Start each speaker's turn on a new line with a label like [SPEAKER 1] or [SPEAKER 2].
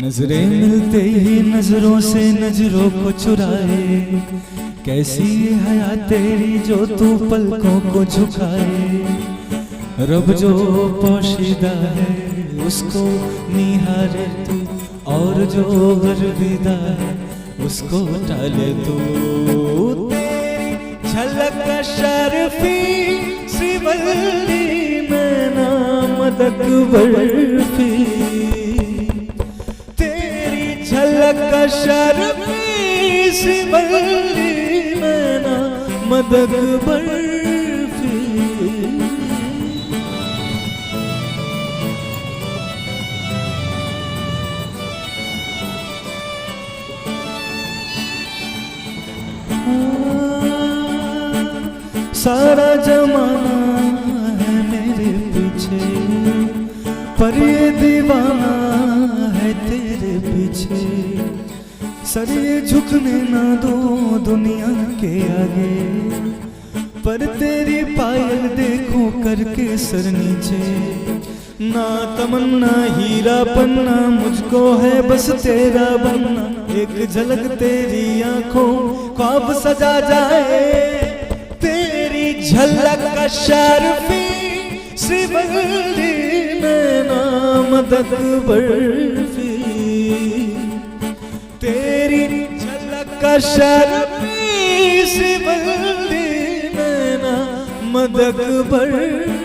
[SPEAKER 1] नजरें मिलते ही नजरों से नजरों को चुराए, कैसी ये हया तेरी जो तू पलकों को झुकाए। रब जो पोशीदा है उसको निहारे तू, और जो गर्विदा है उसको टाले तू। तेरी झलक शर्फी श्रीवल्ली नैना मदक बर्फी, तेरी झलक शर्फी श्रीवल्ली नैना मदक बर्फी। सारा जमाना है मेरे पीछे, पर ये दीवाना है तेरे पीछे। सर ये झुकने ना दो दुनिया के आगे, पर तेरी पायल देखो करके सर नीचे। ना तमन्ना हीरा बनना मुझको है बस तेरा बनना, एक झलक तेरी आंखों ख्वाब सजा जाए। तेरी झलक शर्फी श्रीवल्ली नैना मदक बर्फी, तेरी झलक शर्फी श्रीवल्ली नैना मदक बर्फी।